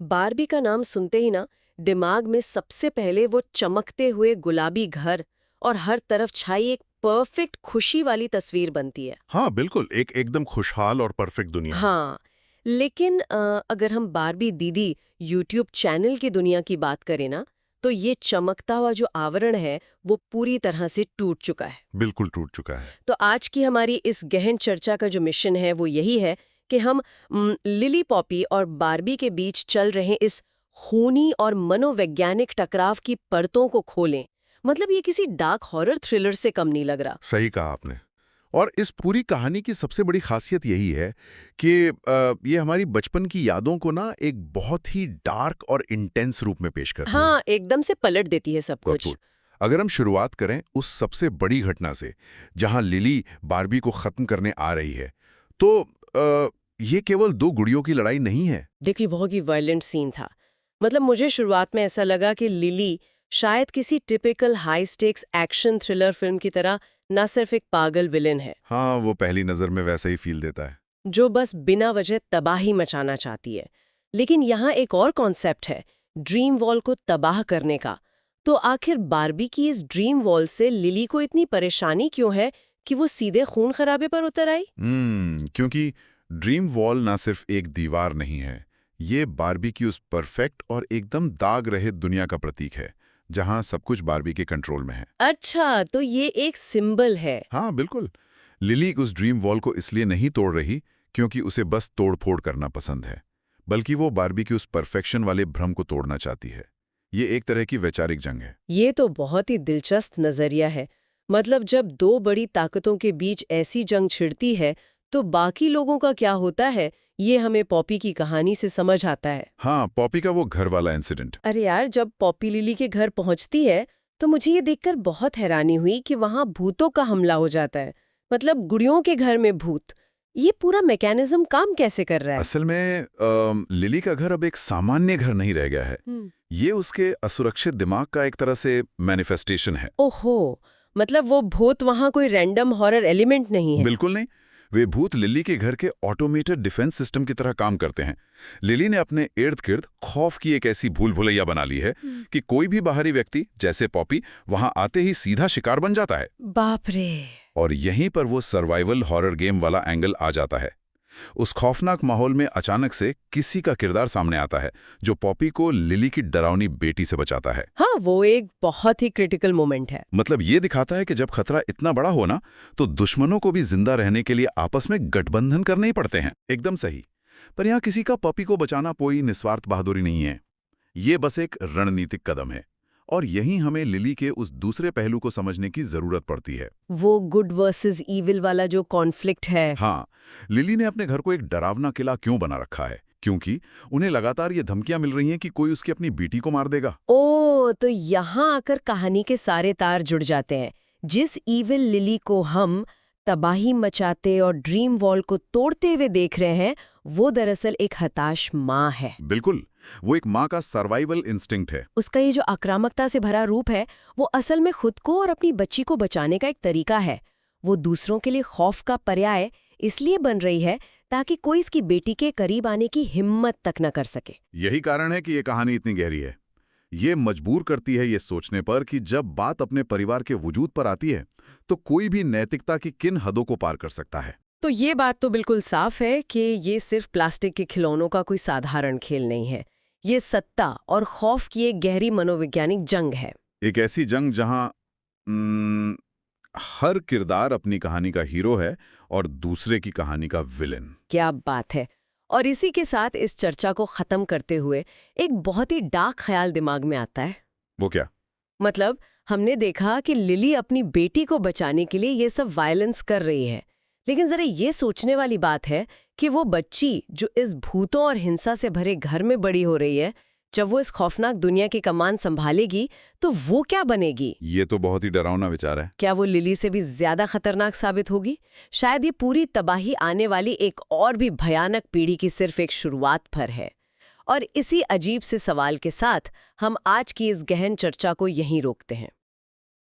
Barbie का नाम सुनते ही ना दिमाग में सबसे पहले वो चमकते हुए गुलाबी घर और हर तरफ छाई एक परफेक्ट खुशी वाली तस्वीर बनती है। हाँ बिल्कुल, एक एकदम खुशहाल और परफेक्ट दुनिया। हाँ, लेकिन अगर हम बारबी दीदी यूट्यूब चैनल की दुनिया की बात करें ना, तो ये चमकता हुआ जो आवरण है वो पूरी तरह से टूट चुका है। बिल्कुल टूट चुका है। तो आज की हमारी इस गहन चर्चा का जो मिशन है वो यही है कि हम लिली पॉपी और बारबी के बीच चल रहे इस खूनी और मनोवैज्ञानिक टकराव की परतों को खोलें। मतलब ये किसी डार्क हॉरर थ्रिलर से कम नहीं लग रहा। सही कहा आपने। और इस पूरी कहानी की सबसे बड़ी खासियत यही है कि ये हमारी बचपन की यादों को ना एक बहुत ही डार्क और इंटेंस रूप में पेश करती है। हाँ, एकदम से पलट देती है सब कुछ। भरपूर। अगर हम शुरुआत करें उस सबसे बड़ी घटना से, जहां लिली बारबी को खत्म करने आ रही है, तो ये केवल दो गुड़ियों की लड़ाई नहीं है। देखिए बहुत ही वायलेंट सीन था। मतलब मुझे शुरुआत में ऐसा लगा कि लिली शायद किसी typical high stakes action thriller film की तरह न सिर्फ एक पागल विलेन है हाँ, वो पहली नजर में वैसा ही फील देता है। जो बस बिना वजह तबाही मचाना चाहती है। लेकिन यहाँ एक और कॉन्सेप्ट है, ड्रीम वॉल को तबाह करने का। तो आखिर बारबी की इस ड्रीम वॉल से लिली को इतनी परेशानी क्यों है कि वो सीधे खून खराबे पर उतर आई? क्योंकि ड्रीम वॉल ना सिर्फ एक दीवार नहीं है, ये बारबी की उस परफेक्ट और एकदम दाग रहित दुनिया का प्रतीक है, जहां सब कुछ बारबी के कंट्रोल में है। अच्छा, तो ये एक सिंबल है। हाँ बिल्कुल। लिली उस ड्रीम वॉल को इसलिए नहीं तोड़ रही क्योंकि उसे बस तोड़-फोड़ करना पसंद है, बल्कि वो बारबी की उस परफेक्शन वाले भ्रम को तोड़ना चाहती है। ये एक तरह की वैचारिक जंग है। ये तो बहुत ही दिलचस्प नजरिया है। मतलब जब दो बड़ी ताकतों के बीच ऐसी जंग छिड़ती है, तो बाकी लोगों का क्या होता है, ये हमें पॉपी की कहानी से समझ आता है। हाँ, पॉपी का वो घर वाला इंसिडेंट। अरे यार, जब पॉपी लिली के घर पहुंचती है, तो मुझे ये देखकर बहुत हैरानी हुई कि वहां भूतों का हमला हो जाता है। मतलब गुड़ियों के घर में भूत। ये पूरा मैकेनिज्म काम कैसे कर रहा है? असल में लिली का घर अब एक सामान्य घर नहीं रह गया है। ये उसके असुरक्षित दिमाग का एक तरह से मैनिफेस्टेशन है। ओहो, मतलब वो भूत वहां कोई रैंडम हॉरर एलिमेंट नहीं है। बिल्कुल नहीं। वे भूत लिली के घर के ऑटोमेटेड डिफेंस सिस्टम की तरह काम करते हैं। लिली ने अपने इर्द गिर्द खौफ की एक ऐसी भूल भुलैया बना ली है कि कोई भी बाहरी व्यक्ति, जैसे पॉपी, वहां आते ही सीधा शिकार बन जाता है। बाप रे। और यहीं पर वो सर्वाइवल हॉरर गेम वाला एंगल आ जाता है। उस खौफनाक माहौल में अचानक से किसी का किरदार सामने आता है जो पॉपी को लिली की डरावनी बेटी से बचाता है। हाँ, वो एक बहुत ही क्रिटिकल मोमेंट है। मतलब ये दिखाता है कि जब खतरा इतना बड़ा हो ना, तो दुश्मनों को भी जिंदा रहने के लिए आपस में गठबंधन करने ही पड़ते हैं। एकदम सही। पर यहाँ किसी का पॉपी को बचाना कोई निस्वार्थ बहादुरी नहीं है। ये बस एक रणनीतिक कदम है। और यहीं हमें लिली के उस दूसरे पहलू को समझने की जरूरत पड़ती है। वो गुड वर्सेस इविल वाला जो कॉन्फ्लिक्ट है। हाँ, लिली ने अपने घर को एक डरावना किला क्यों बना रखा है? क्योंकि उन्हें लगातार ये धमकियां मिल रही हैं कि कोई उसकी अपनी बेटी को मार देगा। ओ, तो यहाँ आकर कहानी के सारे तार जुड़ जाते हैं। जिस इविल लिली को हम तबाही मचाते और ड्रीम वॉल को तोड़ते हुए देख रहे हैं, वो दरअसल एक हताश माँ है। बिल्कुल, वो एक माँ का सर्वाइवल इंस्टिंक्ट है। उसका ये जो आक्रामकता से भरा रूप है, वो असल में खुद को और अपनी बच्ची को बचाने का एक तरीका है। वो दूसरों के लिए खौफ का पर्याय इसलिए बन रही है ताकि कोई इसकी बेटी के करीब आने की हिम्मत तक न कर सके। यही कारण है कि ये कहानी इतनी गहरी है। ये मजबूर करती है ये सोचने पर कि जब बात अपने परिवार के वजूद पर आती है, तो कोई भी नैतिकता की किन हदों को पार कर सकता है। तो ये बात तो बिल्कुल साफ है कि ये सिर्फ प्लास्टिक के खिलौनों का कोई साधारण खेल नहीं है। ये सत्ता और खौफ की एक गहरी मनोवैज्ञानिक जंग है। एक ऐसी जंग जहां हर किरदार अपनी कहानी का हीरो है और दूसरे की कहानी का विलेन। क्या बात है। और इसी के साथ इस चर्चा को खत्म करते हुए एक बहुत ही डार्क ख्याल दिमाग में आता है। वो क्या? मतलब हमने देखा कि लिली अपनी बेटी को बचाने के लिए ये सब वायलेंस कर रही है, लेकिन जरा ये सोचने वाली बात है कि वो बच्ची जो इस भूतों और हिंसा से भरे घर में बड़ी हो रही है, जब वो इस खौफनाक दुनिया की कमान संभालेगी तो वो क्या बनेगी? ये तो बहुत ही डरावना विचार है। क्या वो लिली से भी ज्यादा खतरनाक साबित होगी? शायद ये पूरी तबाही आने वाली एक और भी भयानक पीढ़ी की सिर्फ एक शुरुआत पर है। और इसी अजीब से सवाल के साथ हम आज की इस गहन चर्चा को यहीं रोकते हैं।